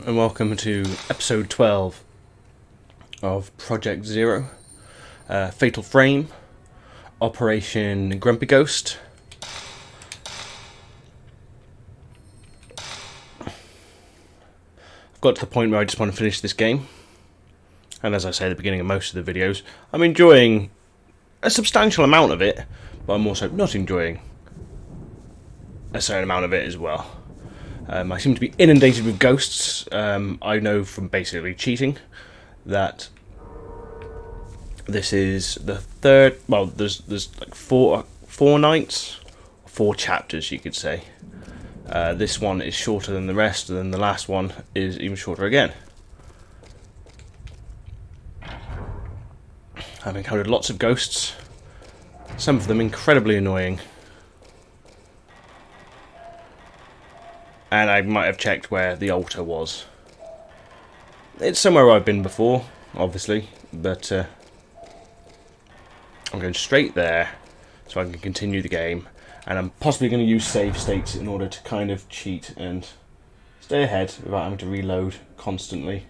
and welcome to episode 12 of Project Zero, Fatal Frame, Operation Grumpy Ghost. I've got to the point where I just want to finish this game, and as I say at the beginning of most of the videos, I'm enjoying a substantial amount of it, but I'm also not enjoying a certain amount of it as well. I seem to be inundated with ghosts. I know from basically cheating that this is the third. Well, there's like four nights, 4 chapters, you could say. This one is shorter than the rest, and then the last one is even shorter again. I've encountered lots of ghosts, some of them incredibly annoying. And I might have checked where the altar was. It's somewhere where I've been before, obviously, but I'm going straight there so I can continue the game. And I'm possibly going to use save states in order to kind of cheat and stay ahead without having to reload constantly.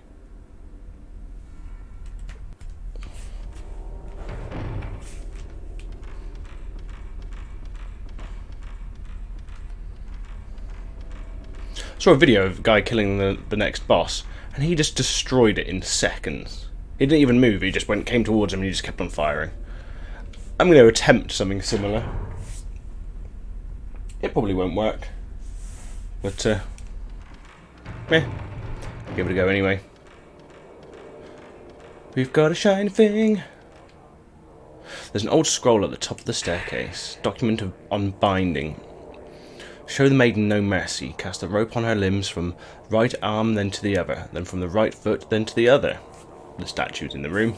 I saw a video of a guy killing the next boss, and he just destroyed it in seconds. He didn't even move, he just came towards him and he just kept on firing. I'm going to attempt something similar. It probably won't work, but I'll give it a go anyway. We've got a shiny thing. There's an old scroll at the top of the staircase, document on binding. Show the maiden no mercy, cast a rope on her limbs from right arm then to the other, then from the right foot then to the other. The statue's in the room.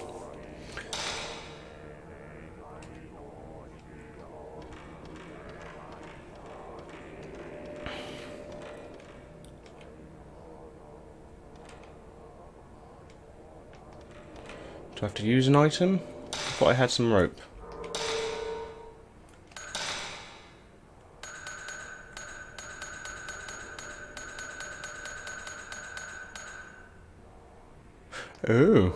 Do I have to use an item? I thought I had some rope. Oh.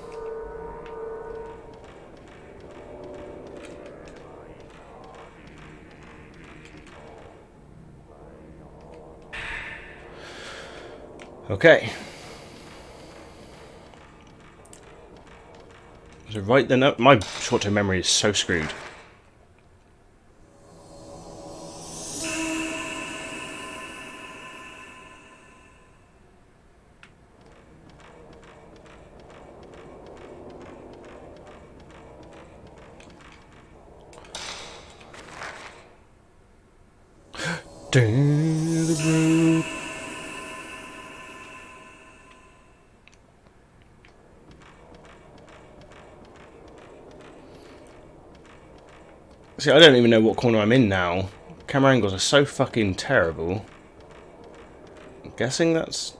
Okay. So right then, my short-term memory is so screwed. The rope. See, I don't even know what corner I'm in now. Camera angles are so fucking terrible. I'm guessing that's...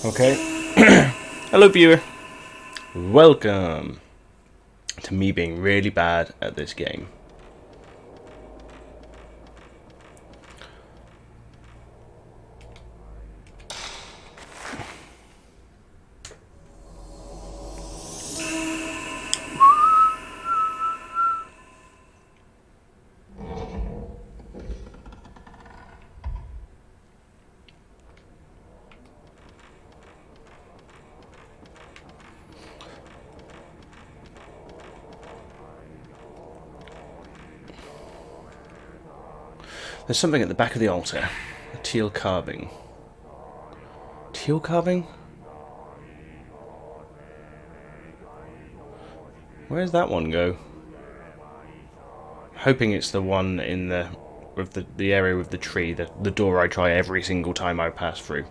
Okay. Hello, viewer. Welcome to me being really bad at this game. There's something at the back of the altar. A teal carving. Teal carving? Where's that one go? Hoping it's the one in the area with the tree, the door I try every single time I pass through.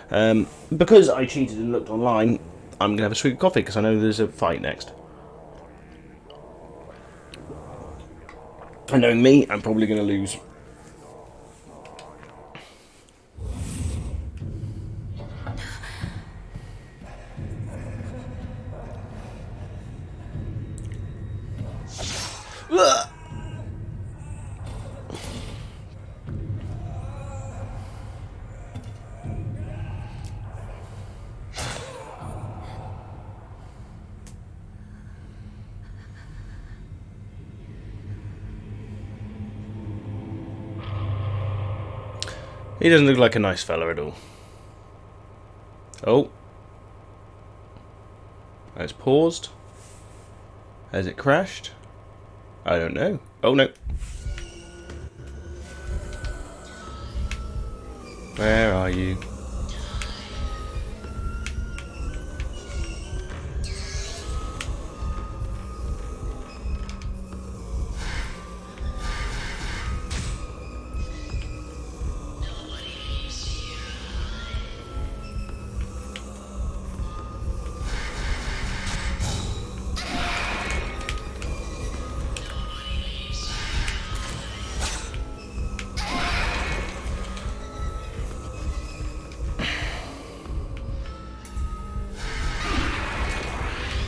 Because I cheated and looked online, I'm gonna have a sweet coffee because I know there's a fight next. And knowing me, I'm probably gonna lose. Ugh. He doesn't look like a nice fella at all. Oh. It's paused. Has it crashed? I don't know. Oh no. Where are you?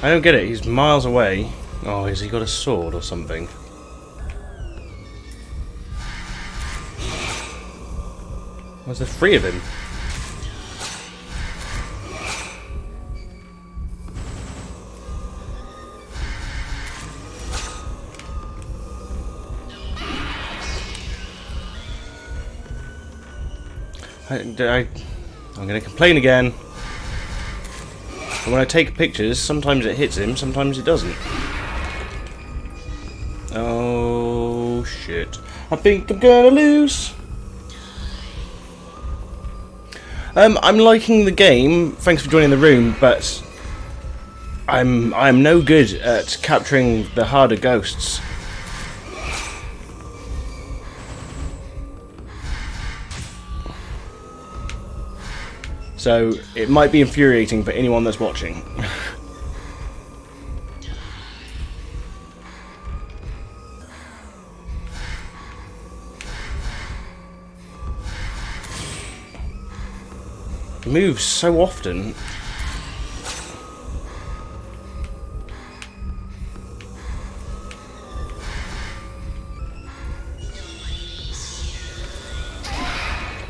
I don't get it, he's miles away. Oh, has he got a sword or something? Was there 3 of him? I'm gonna complain again. And when I take pictures, sometimes it hits him, sometimes it doesn't. Oh shit. I think I'm gonna lose. I'm liking the game, thanks for joining the room, but I'm no good at capturing the harder ghosts. So it might be infuriating for anyone that's watching. It moves so often.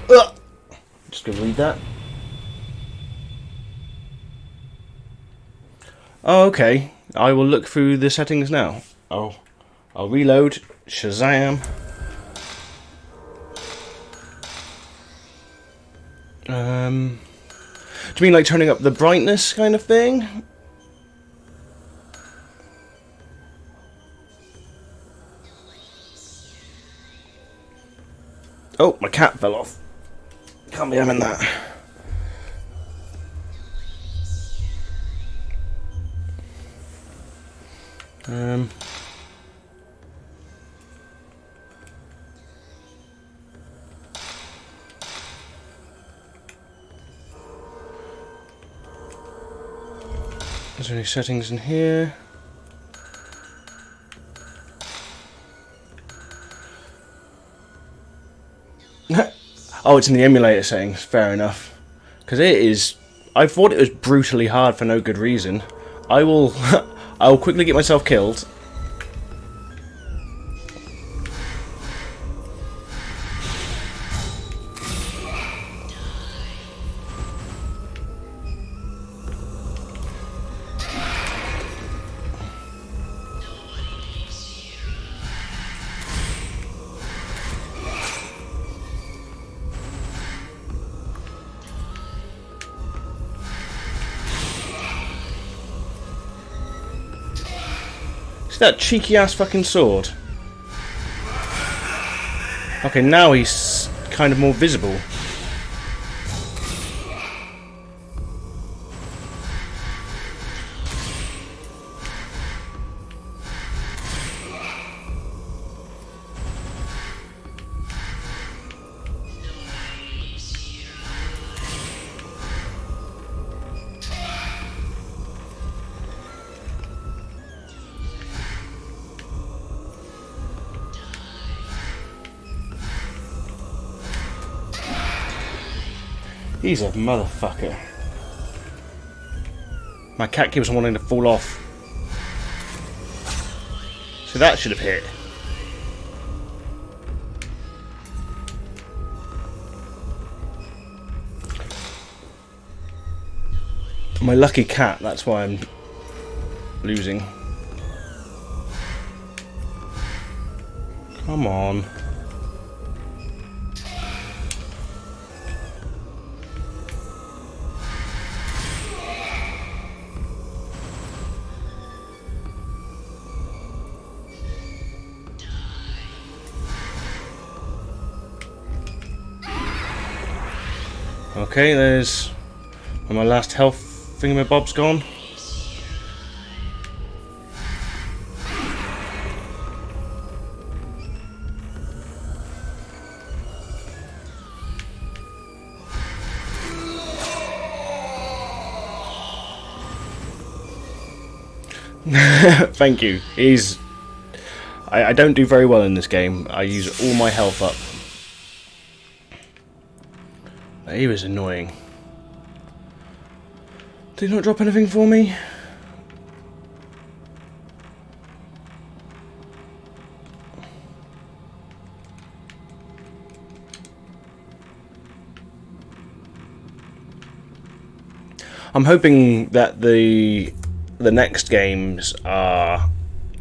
Ugh. Just gonna read that. Oh, okay. I will look through the settings now. Oh, I'll reload. Shazam. Do you mean like turning up the brightness kind of thing? Oh, my cat fell off. Can't be having that. Is there any settings in here? Oh, it's in the emulator settings. Fair enough. Because it is... I thought it was brutally hard for no good reason. I will... I will quickly get myself killed. See that cheeky ass fucking sword? Okay, now he's kind of more visible. He's a motherfucker. My cat keeps wanting to fall off. So that should have hit. My lucky cat, that's why I'm losing. Come on. Okay, there's my last health thingamabob's gone. Thank you. I don't do very well in this game. I use all my health up. He was annoying. Did he not drop anything for me? I'm hoping that the next games are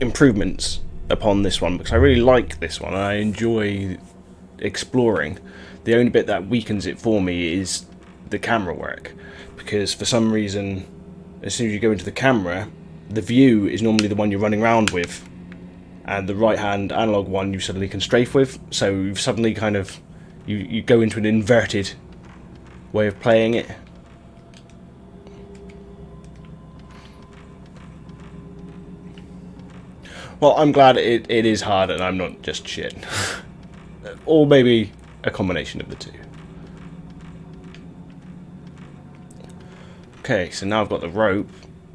improvements upon this one, because I really like this one and I enjoy exploring. The only bit that weakens it for me is the camera work, because for some reason as soon as you go into the camera, the view is normally the one you're running around with, and the right hand analog one you suddenly can strafe with, so you've suddenly kind of you go into an inverted way of playing it. Well, I'm glad it is hard and I'm not just shit. Or maybe a combination of the two. Okay, so now I've got the rope.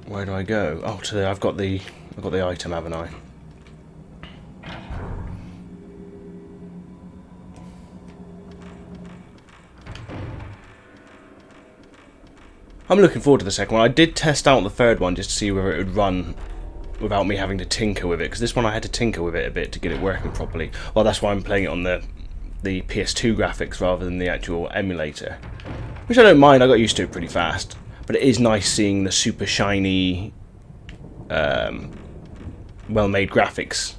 Where do I go? Oh, I've got the item, haven't I? I'm looking forward to the second one. I did test out the third one just to see whether it would run without me having to tinker with it, because this one I had to tinker with it a bit to get it working properly. Well, that's why I'm playing it on the PS2 graphics rather than the actual emulator, which I don't mind. I got used to it pretty fast, but it is nice seeing the super shiny, well-made graphics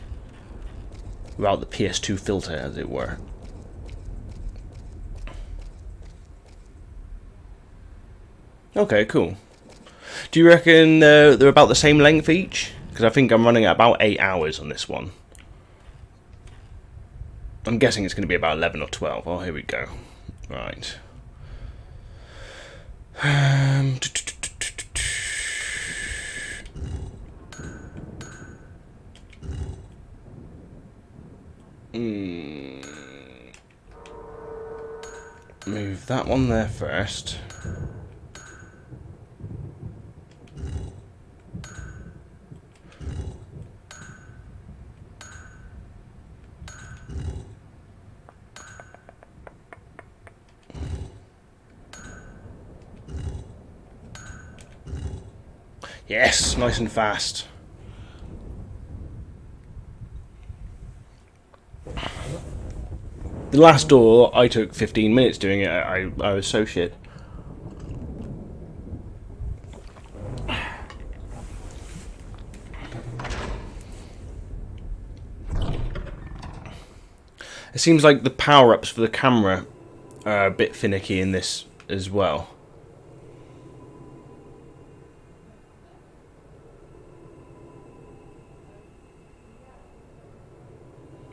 without the PS2 filter, as it were. Okay, cool. Do you reckon they're about the same length each? Because I think I'm running at about 8 hours on this one. I'm guessing it's going to be about 11 or 12. Oh, here we go. Right. Move that one there first. Yes, nice and fast. The last door, I took 15 minutes doing it. I was so shit. It seems like the power-ups for the camera are a bit finicky in this as well.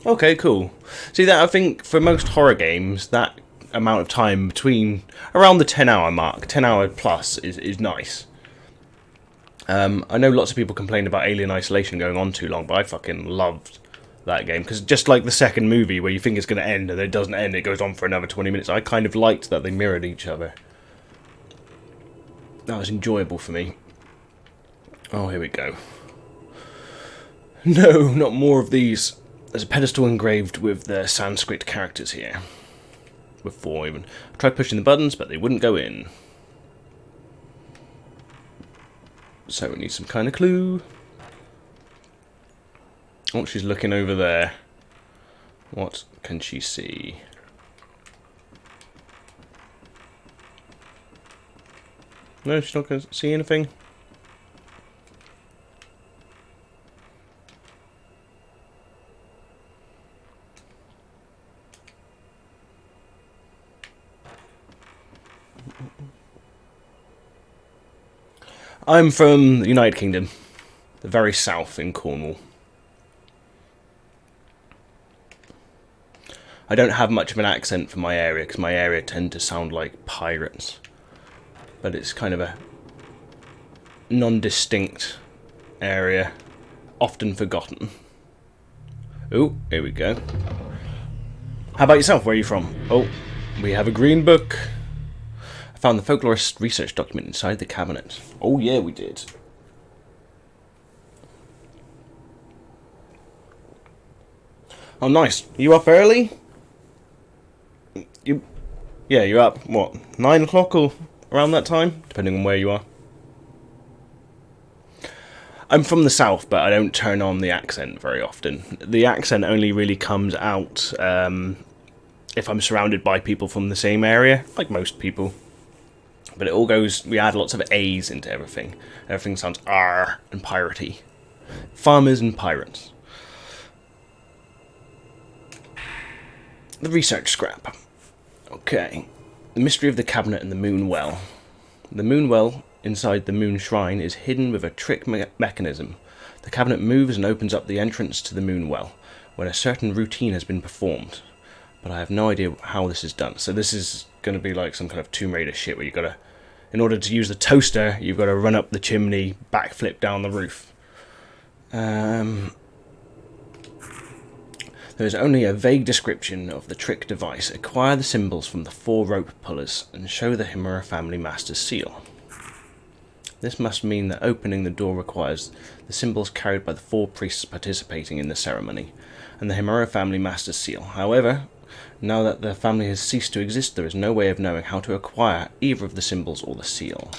Okay, cool. See, that I think for most horror games, that amount of time between around the 10-hour mark, 10 hour plus, is nice. I know lots of people complain about Alien Isolation going on too long, but I fucking loved that game, because just like the second movie where you think it's going to end and it doesn't end, it goes on for another 20 minutes. I kind of liked that they mirrored each other. That was enjoyable for me. Oh, here we go. No, not more of these. There's a pedestal engraved with the Sanskrit characters here. With 4 even. I tried pushing the buttons, but they wouldn't go in. So we need some kind of clue. Oh, she's looking over there. What can she see? No, she's not going to see anything. I'm from the United Kingdom, the very south in Cornwall. I don't have much of an accent for my area because my area tend to sound like pirates. But it's kind of a non-distinct area, often forgotten. Oh, here we go. How about yourself? Where are you from? Oh, we have a green book. I found the folklorist research document inside the cabinet. Oh yeah, we did. Oh nice. You up early? Yeah, you're up, what, 9 o'clock or around that time? Depending on where you are. I'm from the south, but I don't turn on the accent very often. The accent only really comes out if I'm surrounded by people from the same area, like most people. But it all goes, we add lots of A's into everything. Everything sounds R and piratey. Farmers and pirates. The research scrap. Okay. The mystery of the cabinet and the moon well. The moon well inside the moon shrine is hidden with a trick mechanism. The cabinet moves and opens up the entrance to the moon well when a certain routine has been performed. But I have no idea how this is done. So this is going to be like some kind of Tomb Raider shit where you've got to, in order to use the toaster, you've got to run up the chimney, backflip down the roof. There is only a vague description of the trick device. Acquire the symbols from the 4 rope pullers and show the Himura family master's seal. This must mean that opening the door requires the symbols carried by the 4 priests participating in the ceremony, and the Himura family master's seal. However, now that the family has ceased to exist, there is no way of knowing how to acquire either of the symbols or the seal.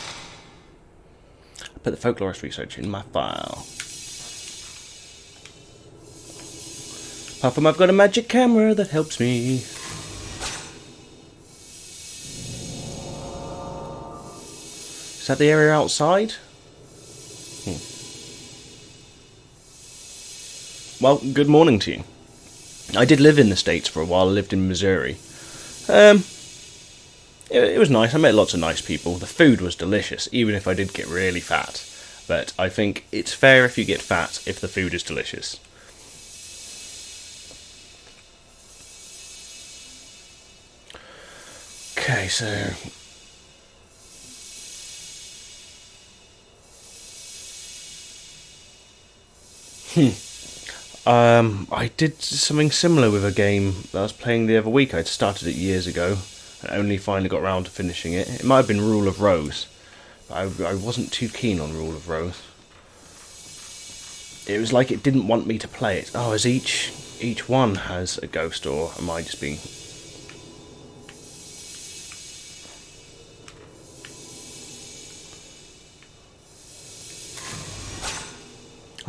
I put the folklorist research in my file. Apart from I've got a magic camera that helps me. Is that the area outside? Well, good morning to you. I did live in the States for a while. I lived in Missouri. It was nice. I met lots of nice people. The food was delicious, even if I did get really fat. But I think it's fair if you get fat if the food is delicious. Okay, so... I did something similar with a game that I was playing the other week. I'd started it years ago and only finally got around to finishing it. It might have been Rule of Rose, but I wasn't too keen on Rule of Rose. It was like it didn't want me to play it. Oh, as each one has a ghost, or am I just being...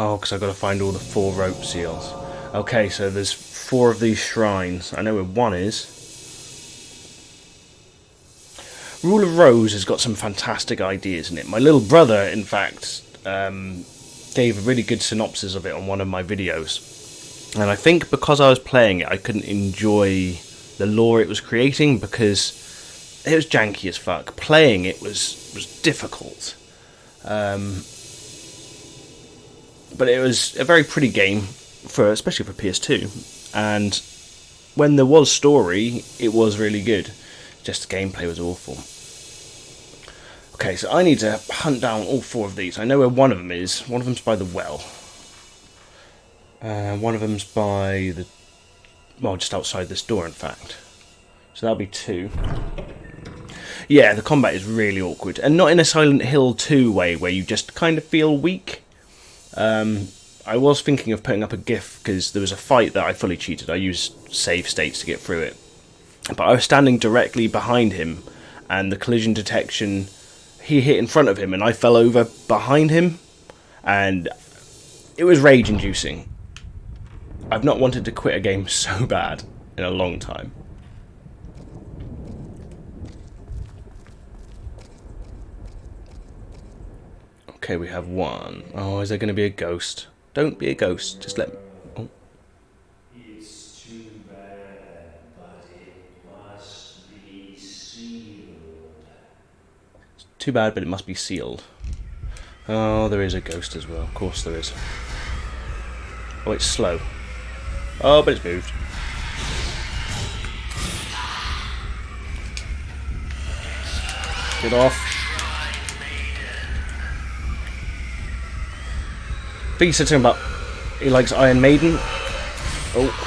Oh, because I've got to find all the 4 rope seals. Okay, so there's 4 of these shrines. I know where one is. Rule of Rose has got some fantastic ideas in it. My little brother, in fact, gave a really good synopsis of it on one of my videos. And I think because I was playing it, I couldn't enjoy the lore it was creating because it was janky as fuck. Playing it was difficult. But it was a very pretty game, especially for PS2. And when there was story, it was really good. Just the gameplay was awful. Okay, so I need to hunt down all 4 of these. I know where one of them is. One of them's by the well. One of them's by the... well, just outside this door, in fact. So that'll be 2. Yeah, the combat is really awkward. And not in a Silent Hill 2 way, where you just kind of feel weak. I was thinking of putting up a GIF because there was a fight that I fully cheated. I used save states to get through it. But I was standing directly behind him and the collision detection, he hit in front of him and I fell over behind him and it was rage inducing. I've not wanted to quit a game so bad in a long time. Okay, we have one. Oh, is there going to be a ghost? Don't be a ghost. Just let me... Oh. It's too bad, but it must be sealed. It's too bad, but it must be sealed. Oh, there is a ghost as well. Of course there is. Oh, it's slow. Oh, but it's moved. Get off. I think he said something about he likes Iron Maiden. Oh.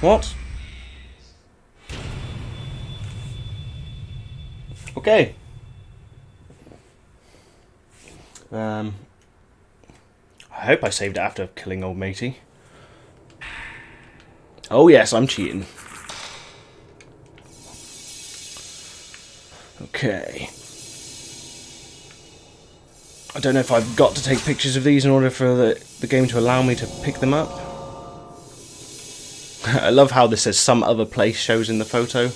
What? Okay. I hope I saved it after killing old matey. Oh yes, I'm cheating. Okay. I don't know if I've got to take pictures of these in order for the game to allow me to pick them up. I love how this says some other place shows in the photo,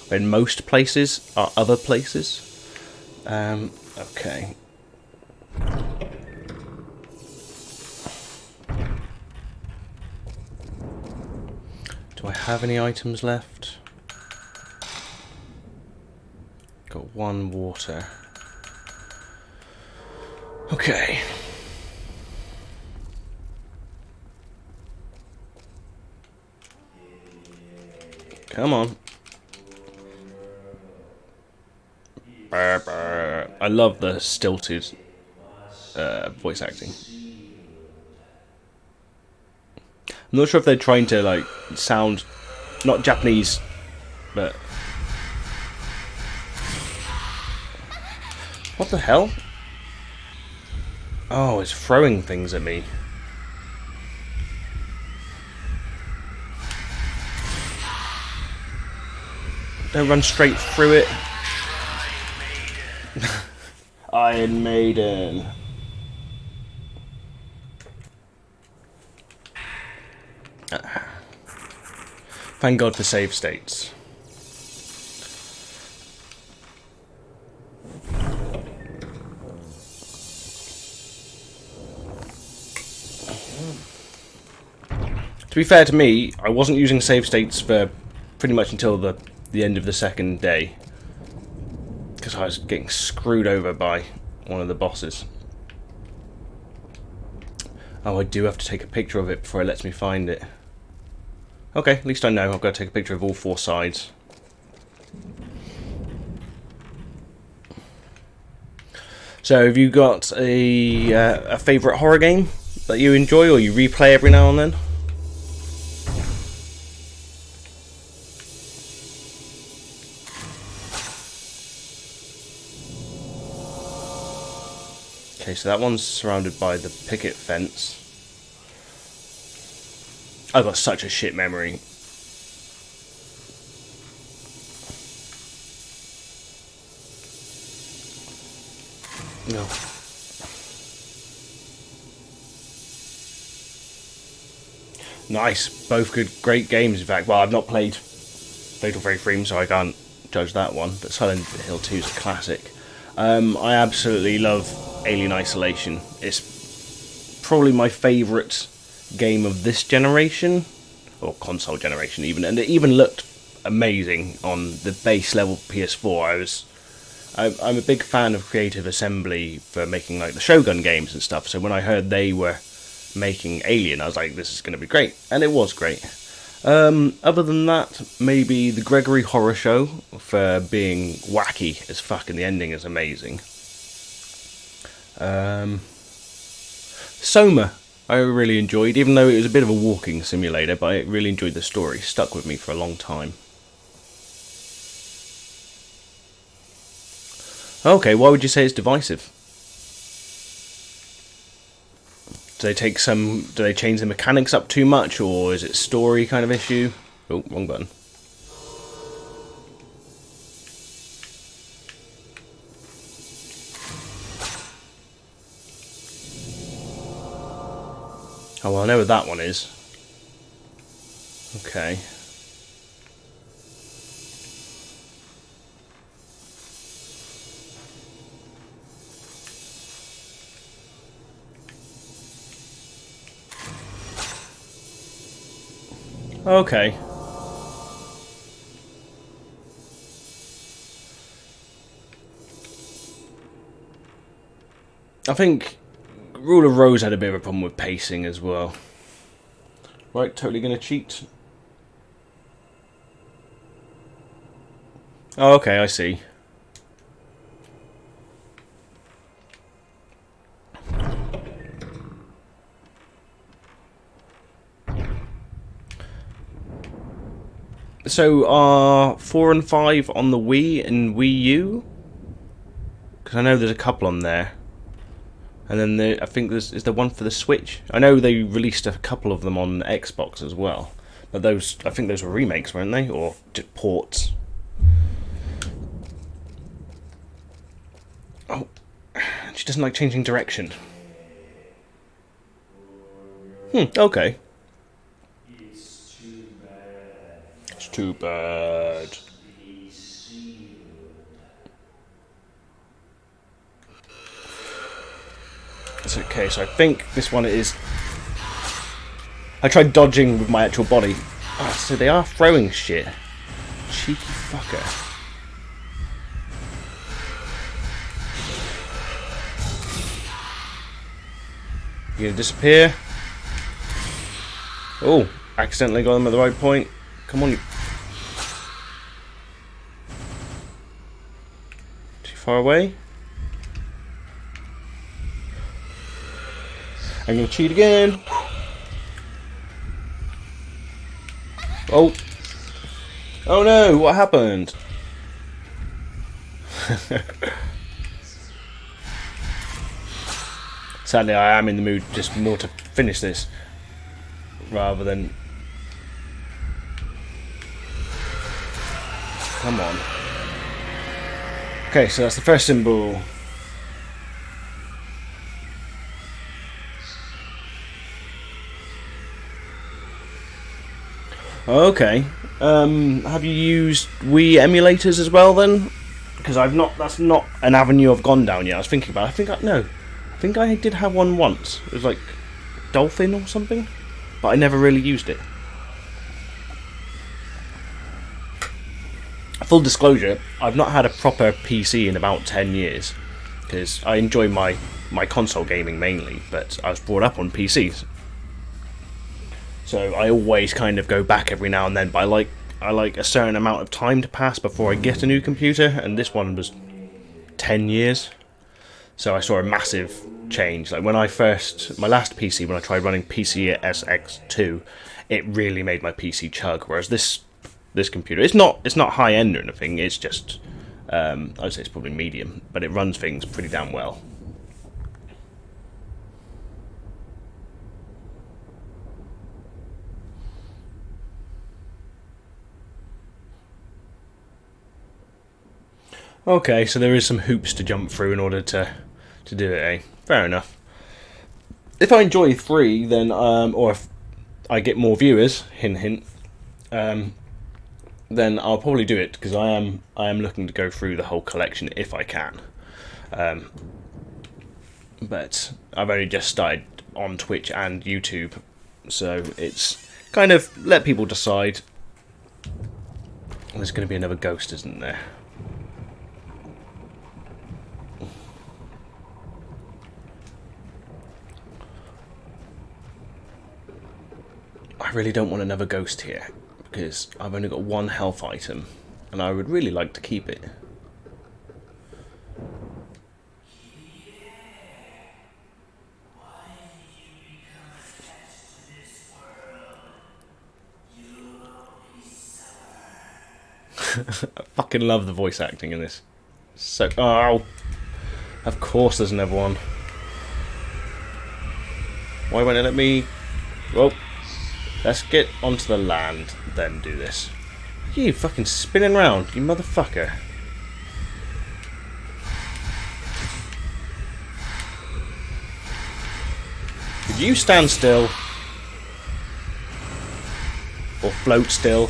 when most places are other places. Okay. Do I have any items left? Got one water. Okay. Come on. I love the stilted voice acting. I'm not sure if they're trying to like sound not Japanese, but what the hell? Oh, it's throwing things at me. Don't run straight through it. Iron Maiden. Thank God for save states. To be fair to me, I wasn't using save states for pretty much until the end of the second day, because I was getting screwed over by one of the bosses. Oh, I do have to take a picture of it before it lets me find it. Okay, at least I know I've got to take a picture of all four sides. So, have you got a favourite horror game that you enjoy or you replay every now and then? Okay, so that one's surrounded by the picket fence. I've got such a shit memory. No. Nice. Both good, great games, in fact. Well, I've not played Fatal Frame, so I can't judge that one. But Silent Hill 2 is a classic. I absolutely love Alien Isolation. It's probably my favourite game of this generation, or console generation even, and it even looked amazing on the base level PS4. I'm a big fan of Creative Assembly for making like the Shogun games and stuff, so when I heard they were making Alien, I was like, this is going to be great, and it was great. Other than that, maybe the Gregory Horror Show for being wacky as fuck, and the ending is amazing. Soma, I really enjoyed, even though it was a bit of a walking simulator, but I really enjoyed the story. It stuck with me for a long time. Okay, why would you say it's divisive? Do they change the mechanics up too much, or is it story kind of issue? Oh, wrong button. Oh, well, I know where that one is. Okay. Okay. I think Rule of Rose had a bit of a problem with pacing as well. Right, totally gonna cheat. Oh, okay, I see. So are 4 and 5 on the Wii and Wii U? Because I know there's a couple on there. And then I think is there one for the Switch? I know they released a couple of them on Xbox as well. But those, I think those were remakes, weren't they? Or just ports? Oh, she doesn't like changing direction. Okay. It's too bad. It's too bad. Be sealed. It's okay, so I think this one is... I tried dodging with my actual body. Oh, so they are throwing shit. Cheeky fucker. You gonna disappear? Oh, accidentally got them at the right point. Come on. Too far away? I'm gonna cheat again. Oh. Oh no, what happened? Sadly, I am in the mood just more to finish this rather than... Come on. Okay, so that's the first symbol. Okay. Have you used Wii emulators as well then? Because I've not. That's not an avenue I've gone down yet. I was thinking about. I think I did have one once. It was like Dolphin or something, but I never really used it. Full disclosure: I've not had a proper PC in about 10 years because I enjoy my console gaming mainly, but I was brought up on PCs. So I always kind of go back every now and then, but I like a certain amount of time to pass before I get a new computer, and this one was 10 years. So I saw a massive change. Like when my last PC, when I tried running PCSX2, it really made my PC chug. Whereas this computer, it's not high end or anything. It's just I'd say it's probably medium, but it runs things pretty damn well. Okay, so there is some hoops to jump through in order to do it, eh? Fair enough. If I enjoy 3, then or if I get more viewers, hint hint, then I'll probably do it because I am looking to go through the whole collection if I can. But I've only just started on Twitch and YouTube, so it's kind of let people decide. There's going to be another ghost, isn't there? I really don't want another ghost here because I've only got one health item and I would really like to keep it. I fucking love the voice acting in this. So, oh, of course there's another one. Why won't it let me? Well, let's get onto the land, then do this. You fucking spinning round, you motherfucker. Could you stand still? or float still.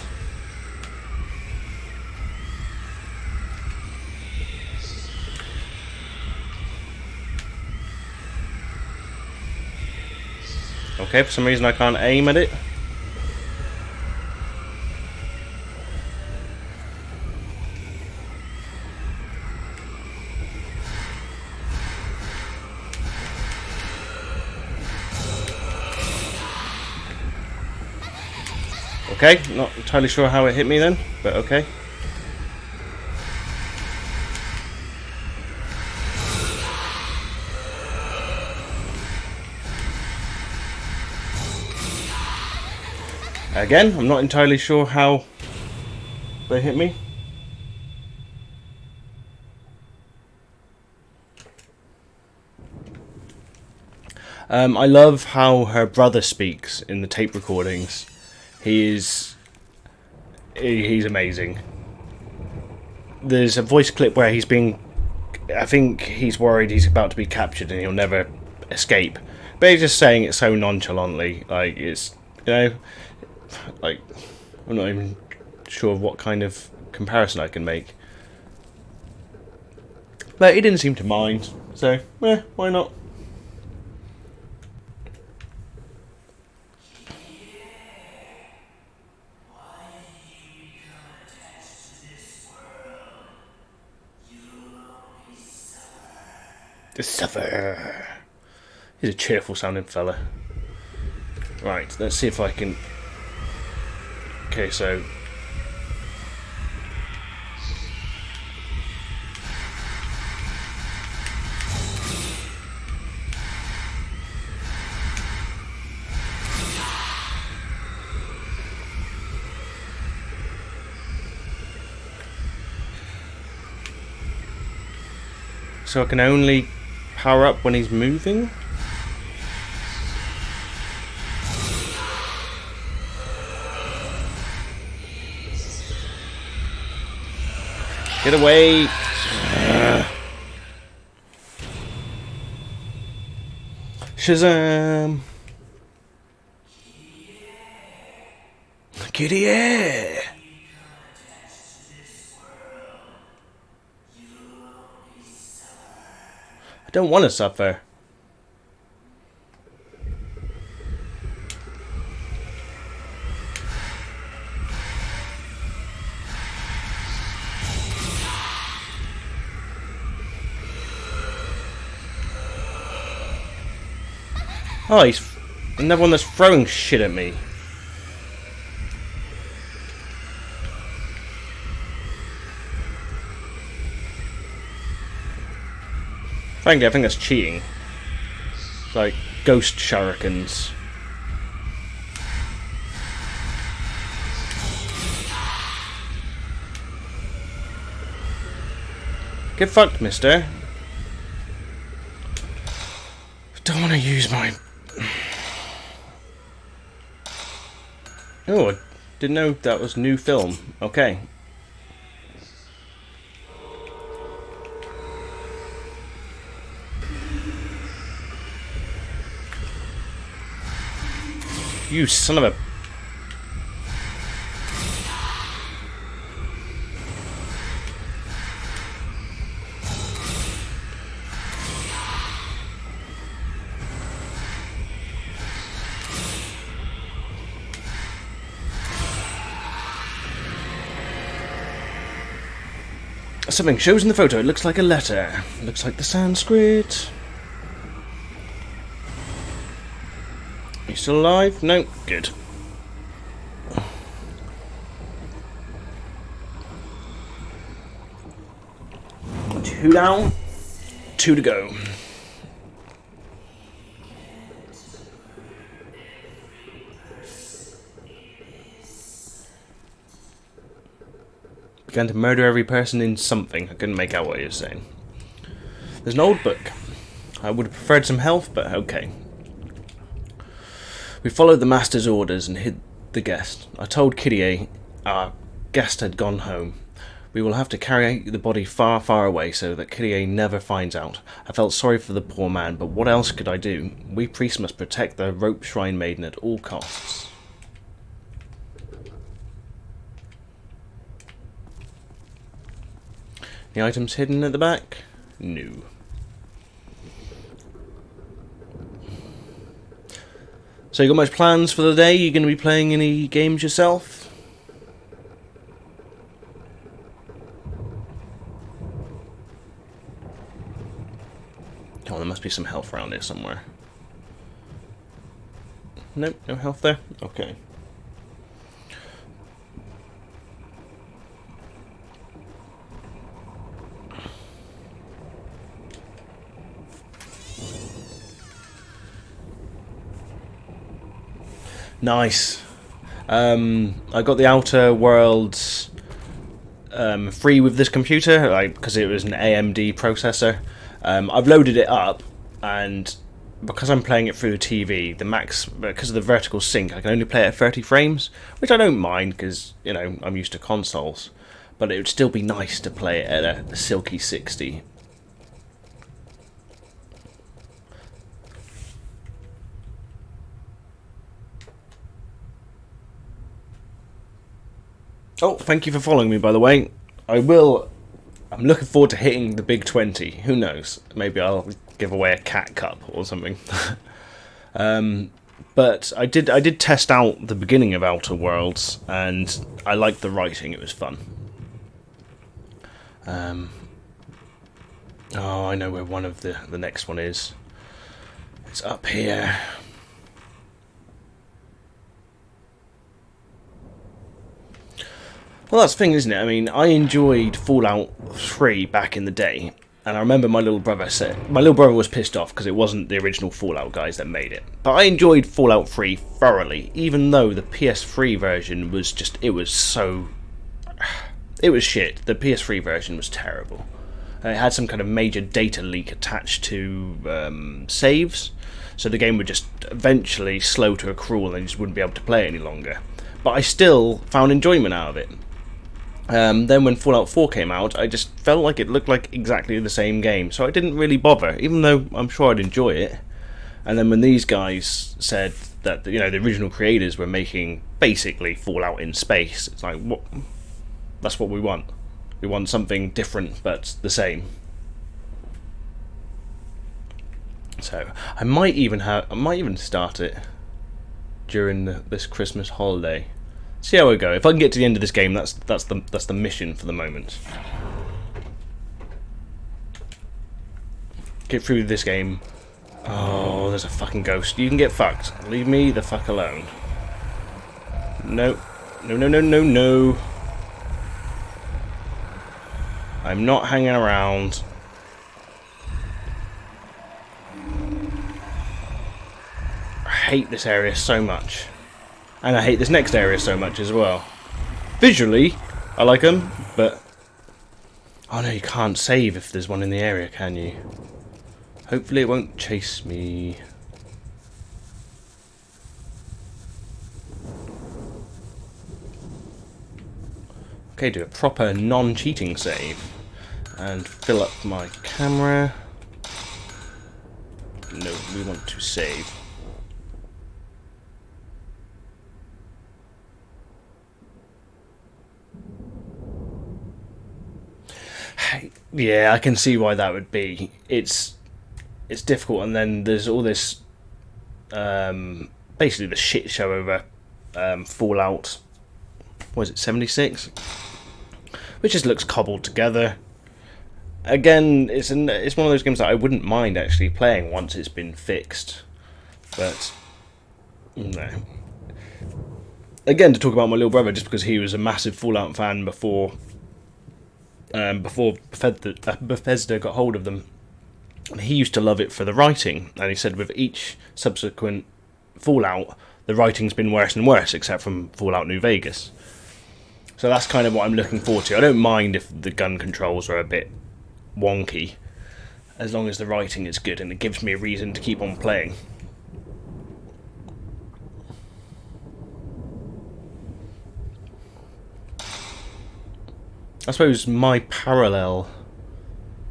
Okay, for some reason I can't aim at it. Okay, not entirely sure how it hit me then, but okay. Again, I'm not entirely sure how they hit me. I love how her brother speaks in the tape recordings. He's amazing. There's a voice clip where he's being, I think he's worried he's about to be captured and he'll never escape. But he's just saying it so nonchalantly, like it's, you know, like I'm not even sure what kind of comparison I can make. But he didn't seem to mind, so why not? The suffer. He's a cheerful sounding fella. Right, let's see if I can. Okay, so. So I can only power up when he's moving? Get away! Shazam! Kitty! I don't want to suffer. Oh, he's another one that's throwing shit at me. Frankly, I think that's cheating. It's like ghost shurikens. Get fucked, mister. Don't want to use my... Oh, I didn't know that was new film. Okay. You son of a... Something shows in the photo. It looks like a letter. Looks like the Sanskrit. You still alive? No? Good. 2 down. 2 to go. Began to murder every person in something. I couldn't make out what he was saying. There's an old book. I would have preferred some health, but okay. We followed the master's orders and hid the guest. I told Kyrie our guest had gone home. We will have to carry the body far, far away so that Kyrie never finds out. I felt sorry for the poor man, but what else could I do? We priests must protect the rope shrine maiden at all costs. The items hidden at the back? No. So you got much plans for the day? You going to be playing any games yourself? Oh, there must be some health around here somewhere. Nope, no health there? Okay. Nice. I got the Outer Worlds free with this computer, because it was an AMD processor. I've loaded it up, and because I'm playing it through the TV, the max, because of the vertical sync, I can only play it at 30 frames, which I don't mind because, you know, I'm used to consoles. But it would still be nice to play it at a silky 60. Oh, thank you for following me, by the way. I'm looking forward to hitting the big 20. Who knows? Maybe I'll give away a cat cup or something. But I did test out the beginning of Outer Worlds, and I liked the writing. It was fun. Oh, I know where one of the next one is. It's up here. Well, that's the thing, isn't it? I mean, I enjoyed Fallout 3 back in the day, and I remember my little brother was pissed off because it wasn't the original Fallout guys that made it. But I enjoyed Fallout 3 thoroughly, even though the PS3 version was just, it was shit. The PS3 version was terrible. It had some kind of major data leak attached to saves, so the game would just eventually slow to a crawl and you just wouldn't be able to play any longer. But I still found enjoyment out of it. Then when Fallout 4 came out, I just felt like it looked like exactly the same game, so I didn't really bother, even though I'm sure I'd enjoy it. And then when these guys said that, you know, the original creators were making basically Fallout in space, it's like, what? That's what we want. We want something different but the same. So I might even start it during this Christmas holiday. See how we go. If I can get to the end of this game, that's the mission for the moment. Get through this game. Oh, there's a fucking ghost. You can get fucked. Leave me the fuck alone. No. No, no, no, no, no. I'm not hanging around. I hate this area so much. And I hate this next area so much as well. Visually, I like them, but... Oh no, you can't save if there's one in the area, can you? Hopefully it won't chase me. Okay, do a proper non-cheating save. And fill up my camera. No, we want to save. Yeah, I can see why that would be. It's difficult, and then there's all this, basically the shit show over Fallout. What is it, 76? Which just looks cobbled together. Again, it's one of those games that I wouldn't mind actually playing once it's been fixed, but no. Again, to talk about my little brother, just because he was a massive Fallout fan before Bethesda got hold of them. He used to love it for the writing, and he said with each subsequent Fallout, the writing's been worse and worse, except from Fallout New Vegas. So that's kind of what I'm looking forward to. I don't mind if the gun controls are a bit wonky, as long as the writing is good and it gives me a reason to keep on playing. I suppose my parallel,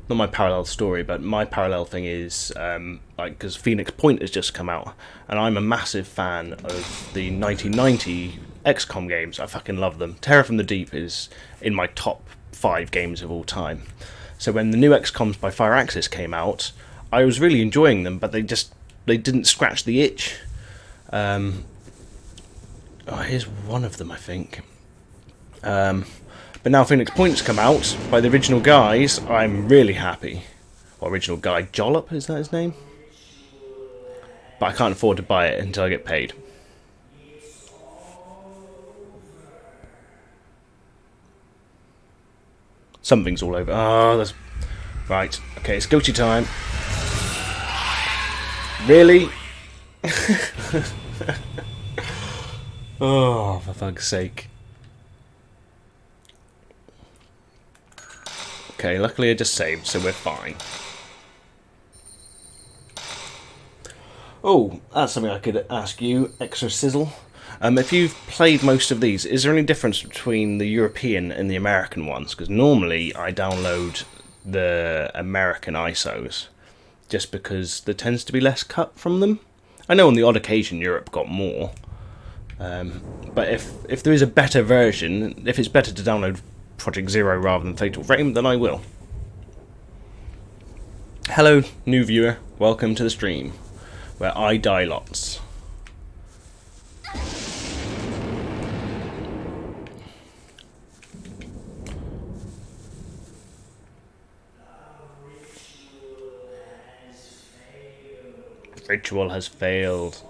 not my parallel story, but my parallel thing is, because Phoenix Point has just come out, and I'm a massive fan of the 1990 XCOM games. I fucking love them. Terror from the Deep is in my top 5 games of all time. So when the new XCOMs by Firaxis came out, I was really enjoying them, but they didn't scratch the itch. Here's one of them, I think. But now Phoenix Point's come out by the original guys. I'm really happy. Original guy Jollop, is that his name? But I can't afford to buy it until I get paid. Something's all over. Oh, that's... Right, okay, it's guilty time. Really? Oh, for fuck's sake. Okay, luckily I just saved, so we're fine. Oh, that's something I could ask you, Extra Sizzle. If you've played most of these, is there any difference between the European and the American ones? Because normally I download the American ISOs, just because there tends to be less cut from them. I know on the odd occasion Europe got more. But if there is a better version, if it's better to download Project Zero rather than Fatal Frame, then I will. Hello, new viewer. Welcome to the stream, where I die lots. Ritual has failed.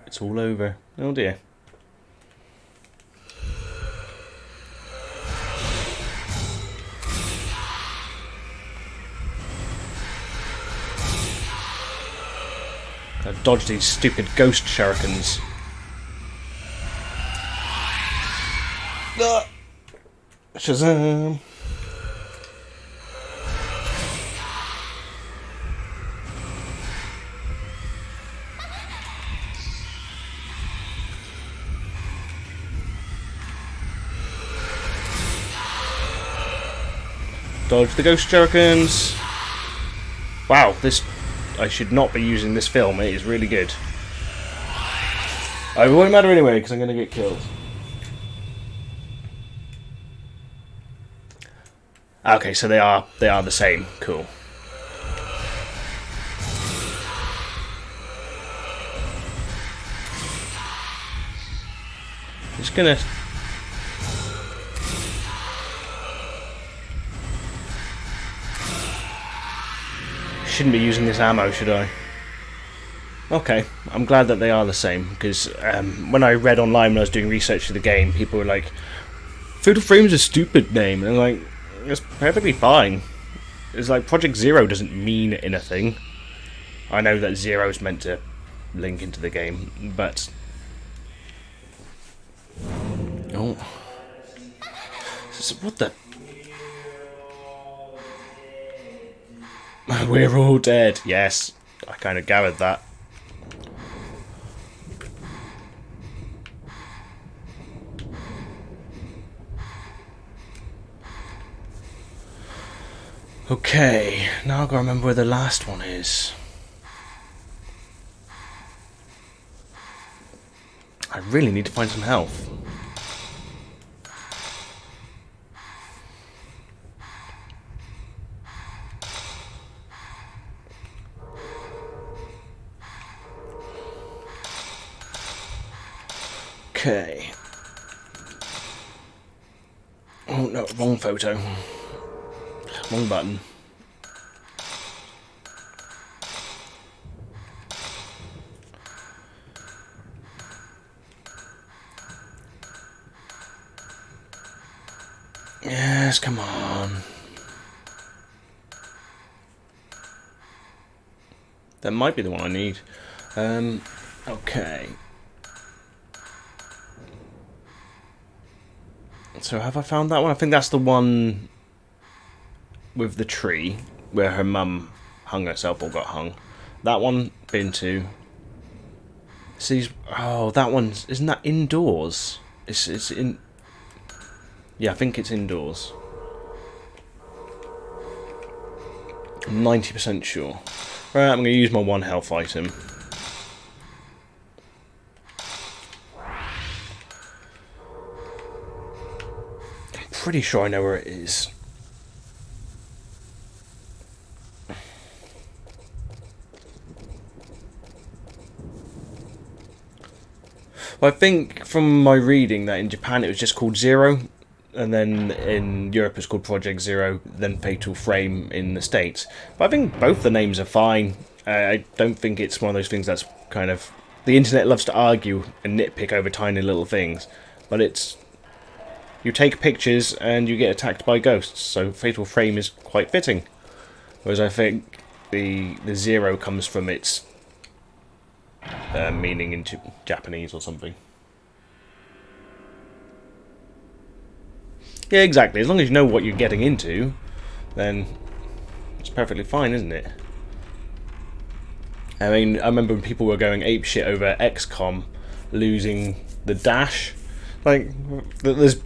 It's all over. Oh dear. I've dodged these stupid ghost shurikens. Shazam! Dodge the ghost shurikens. Wow, this... I should not be using this film, it is really good. It won't matter anyway, because I'm going to get killed. Okay, so they are the same. Cool. Just gonna... Shouldn't be using this ammo, should I? Okay, I'm glad that they are the same, because when I read online when I was doing research for the game, people were like, Fatal Frame's a stupid name, and I'm like, it's perfectly fine. It's like Project Zero doesn't mean anything. I know that Zero's meant to link into the game, but... Oh. What the... We're all dead. Yes, I kind of gathered that. Okay, now I've got to remember where the last one is. I really need to find some health. Okay. Oh no, wrong photo. Wrong button. Yes, come on. That might be the one I need. Okay. So have I found that one? I think that's the one with the tree where her mum hung herself or got hung. That one, been to. See, oh, that one's... Isn't that indoors? It's in... Yeah, I think it's indoors. I'm 90% sure. Right, I'm going to use my one health item. pretty sure I know where it is. Well, I think from my reading that in Japan it was just called Zero, and then in Europe it's called Project Zero, then Fatal Frame in the States. But I think both the names are fine. I don't think it's one of those things that's kind of... The internet loves to argue and nitpick over tiny little things, but it's... You take pictures and you get attacked by ghosts, so Fatal Frame is quite fitting. Whereas I think the Zero comes from its meaning into Japanese or something. Yeah, exactly. As long as you know what you're getting into, then it's perfectly fine, isn't it? I mean, I remember when people were going apeshit over XCOM losing the dash. Like, there's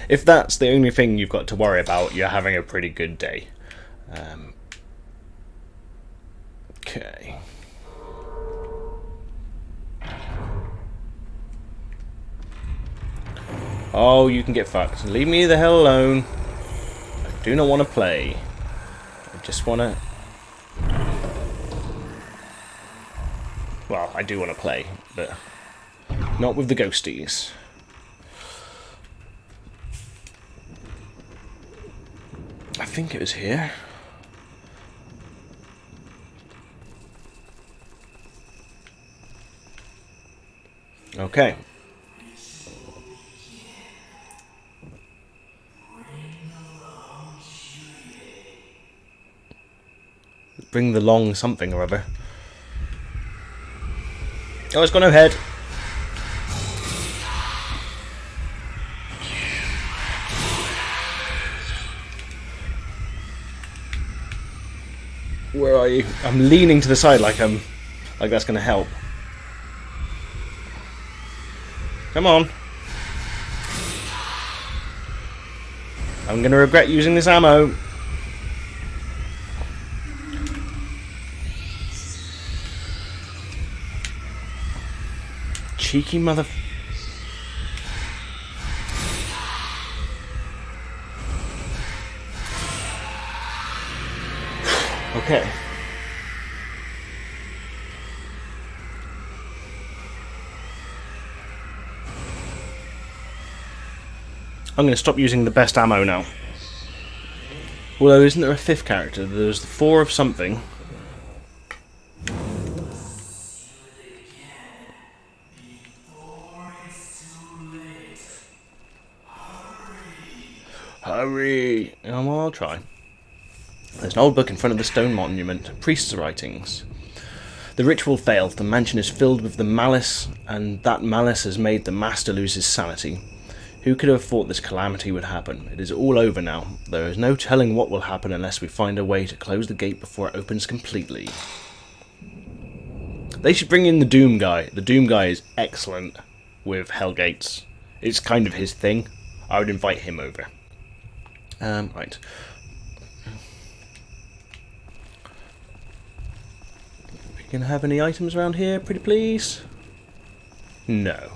if that's the only thing you've got to worry about, you're having a pretty good day. Okay. Oh, you can get fucked. Leave me the hell alone. I do not want to play. I just want to... Well, I do want to play, but not with the ghosties. I think it was here. Okay. Bring the long something or other. Oh, it's got no head. Where are you? I'm leaning to the side like that's gonna help. Come on. I'm gonna regret using this ammo. Cheeky mother... Okay. I'm going to stop using the best ammo now. Although, isn't there a fifth character? There's the 4 of something. Hurry! Oh, well, I'll try. There's an old book in front of the stone monument. Priest's writings. The ritual failed. The mansion is filled with the malice, and that malice has made the master lose his sanity. Who could have thought this calamity would happen? It is all over now. There is no telling what will happen unless we find a way to close the gate before it opens completely. They should bring in the Doom guy. The Doom guy is excellent with Hellgates. It's kind of his thing. I would invite him over. Right. We can have any items around here, pretty please? No.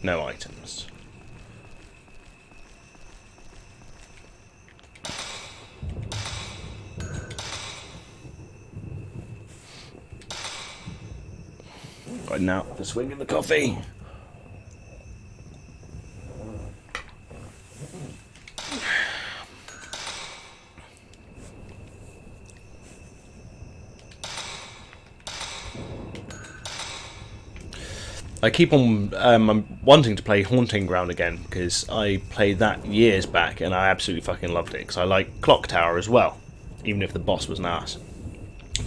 No items. Right now, the swing of the coffee. I keep on I'm wanting to play Haunting Ground again because I played that years back and I absolutely fucking loved it because I like Clock Tower as well, even if the boss was an ass.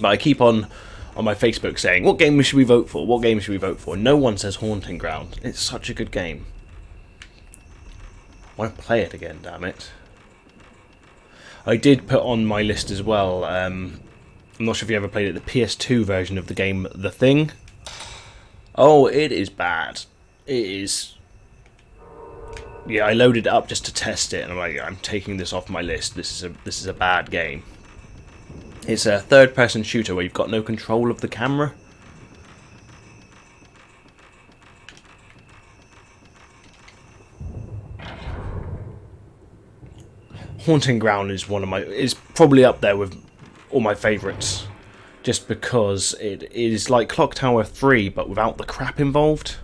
But I keep on my Facebook saying, what game should we vote for? What game should we vote for? No one says Haunting Ground. It's such a good game. I want to play it again, damn it. I did put on my list as well, I'm not sure if you ever played it, the PS2 version of the game The Thing. Oh, it is bad. It is... Yeah, I loaded it up just to test it, and I'm like, I'm taking this off my list. This is a bad game. It's a third-person shooter where you've got no control of the camera. Haunting Ground is probably up there with all my favourites, just because it is like Clock Tower 3 but without the crap involved.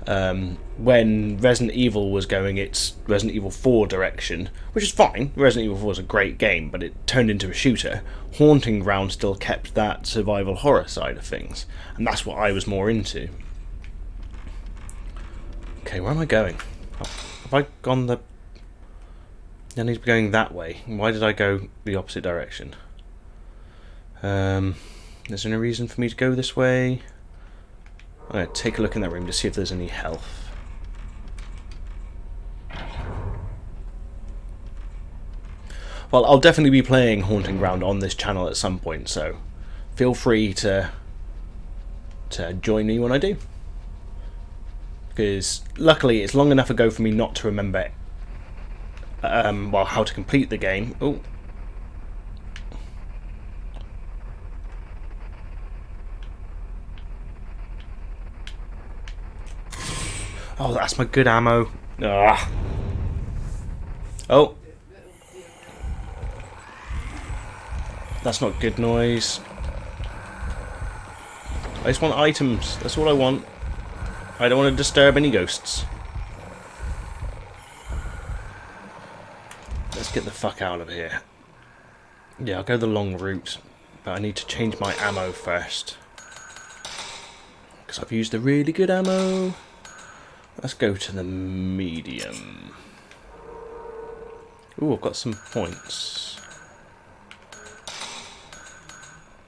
When Resident Evil was going its Resident Evil 4 direction, which is fine, Resident Evil 4 is a great game, but it turned into a shooter, Haunting Ground still kept that survival horror side of things, and that's what I was more into. Okay, where am I going? Have I gone the... I need to be going that way. Why did I go the opposite direction? Is there any reason for me to go this way? I'm going to take a look in that room to see if there's any health. Well, I'll definitely be playing Haunting Ground on this channel at some point, so feel free to join me when I do. Because luckily it's long enough ago for me not to remember how to complete the game. Oh. Oh, that's my good ammo. Ah. Oh. That's not good noise. I just want items. That's all I want. I don't want to disturb any ghosts. Let's get the fuck out of here. Yeah, I'll go the long route, but I need to change my ammo first, because I've used the really good ammo. Let's go to the medium. Ooh, I've got some points,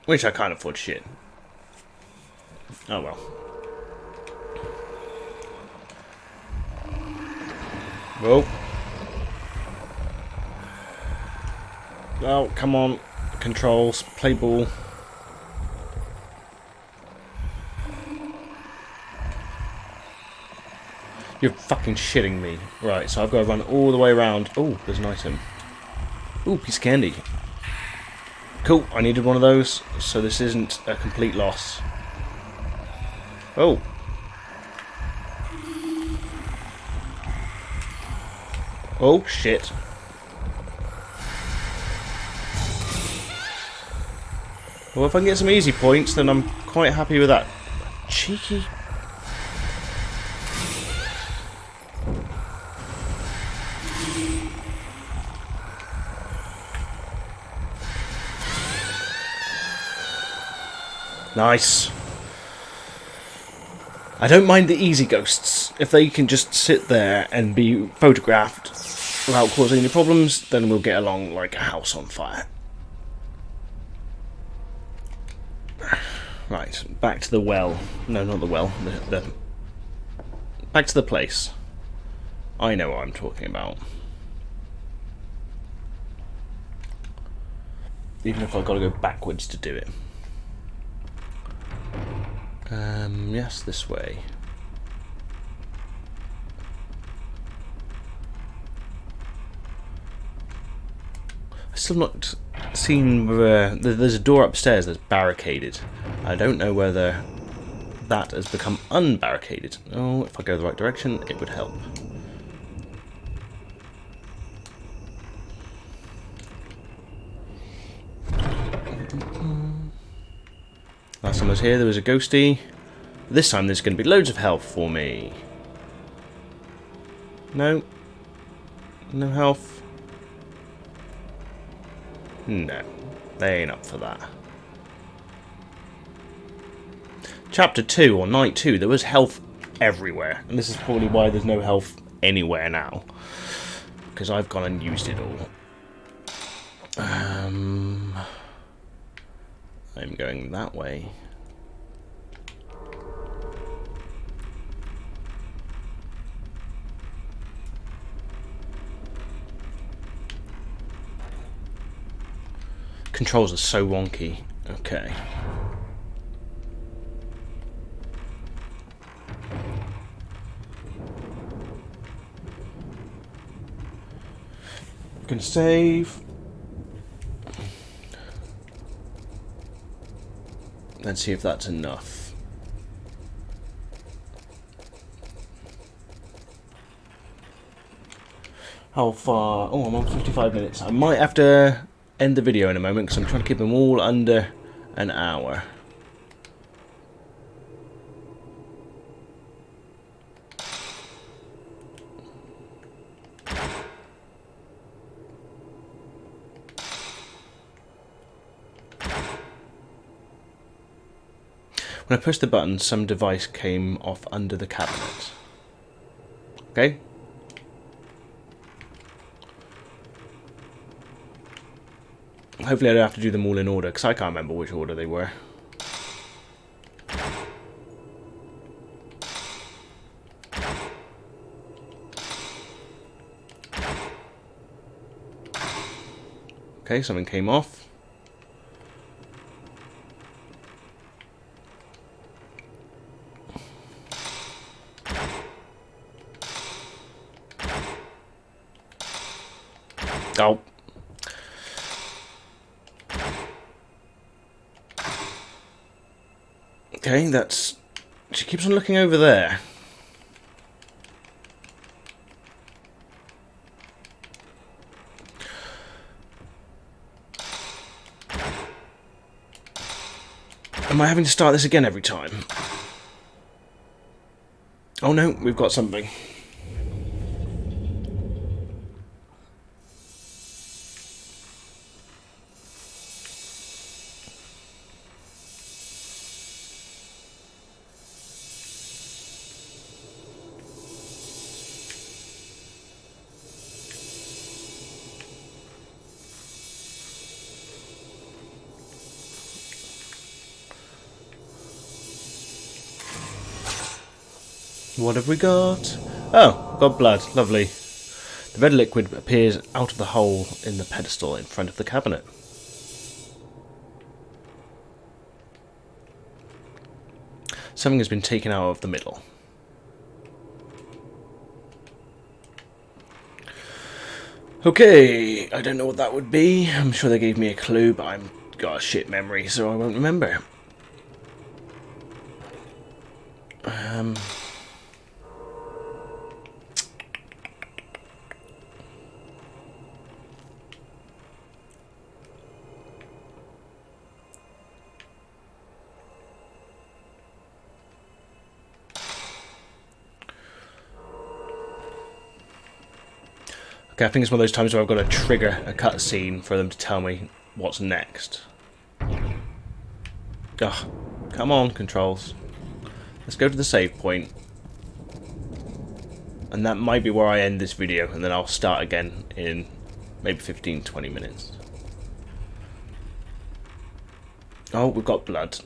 which I can't afford shit. Oh well. Whoa. Oh, come on. Controls. Play ball. You're fucking shitting me. Right, so I've got to run all the way around. Oh, there's an item. Ooh, piece of candy. Cool, I needed one of those, so this isn't a complete loss. Oh. Oh, shit. Well, if I can get some easy points, then I'm quite happy with that. Cheeky. Nice. I don't mind the easy ghosts. If they can just sit there and be photographed without causing any problems, then we'll get along like a house on fire. Right, back to the well. No, not the well. Back to the place. I know what I'm talking about. Even if I've got to go backwards to do it. Yes, this way. I've still not seen whether... There's a door upstairs that's barricaded. I don't know whether that has become unbarricaded. Oh, if I go the right direction, it would help. Last time I was here, there was a ghosty. This time there's going to be loads of health for me. No. No health. No. They ain't up for that. Chapter 2, or Night 2, there was health everywhere. And this is probably why there's no health anywhere now. Because I've gone and used it all. I'm going that way. Controls are so wonky. Okay. Gonna save. Let's see if that's enough. How far? Oh, I'm on 55 minutes. I might have to end the video in a moment because I'm trying to keep them all under an hour. When I pushed the button, some device came off under the cabinet. Okay. Hopefully I don't have to do them all in order, because I can't remember which order they were. Okay, something came off. Oh. Okay, that's... She keeps on looking over there. Am I having to start this again every time? Oh no, we've got something. What have we got? Oh, got blood. Lovely. The red liquid appears out of the hole in the pedestal in front of the cabinet. Something has been taken out of the middle. Okay, I don't know what that would be. I'm sure they gave me a clue, but I've got a shit memory, so I won't remember. Okay, I think it's one of those times where I've got to trigger a cutscene for them to tell me what's next. Ugh, come on, controls. Let's go to the save point. And that might be where I end this video, and then I'll start again in maybe 15-20 minutes. Oh, we've got blood.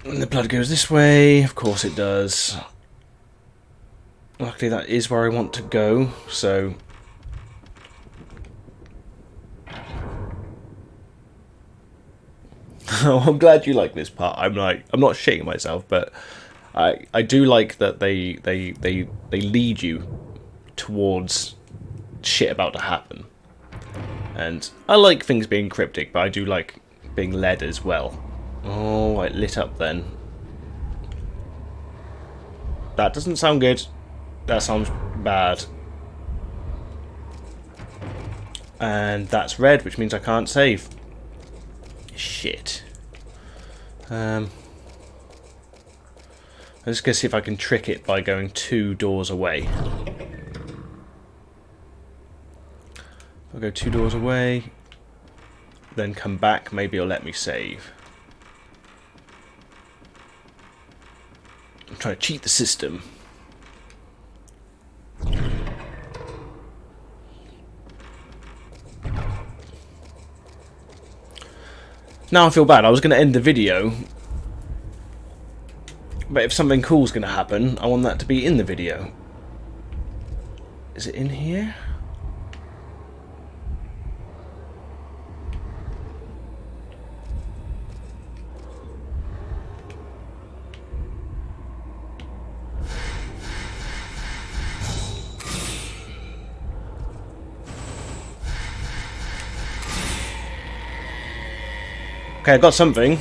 And the blood goes this way, of course it does. Luckily that is where I want to go, so... Oh, I'm glad you like this part. I'm not shitting myself, but I do like that they lead you towards shit about to happen. And I like things being cryptic, but I do like being led as well. Oh, it lit up then. That doesn't sound good. That sounds bad. And that's red, which means I can't save. Shit. I'm just going to see if I can trick it by going 2 doors away. I'll go 2 doors away, then come back, maybe it'll let me save. I'm trying to cheat the system. Now I feel bad. I was going to end the video, but if something cool's going to happen, I want that to be in the video. Is it in here? Okay, I got something.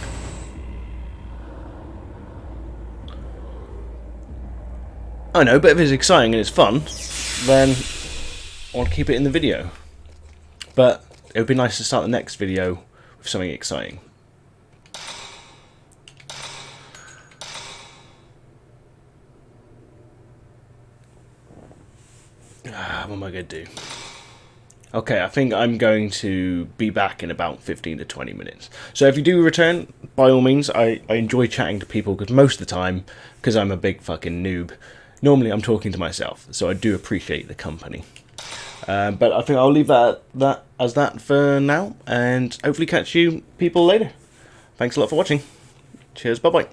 I know, but if it's exciting and it's fun, then I want to keep it in the video. But it would be nice to start the next video with something exciting. What am I going to do? Okay, I think I'm going to be back in about 15 to 20 minutes. So if you do return, by all means, I enjoy chatting to people because most of the time, because I'm a big fucking noob, normally I'm talking to myself, so I do appreciate the company. But I think I'll leave that as that for now, and hopefully catch you people later. Thanks a lot for watching. Cheers, bye-bye.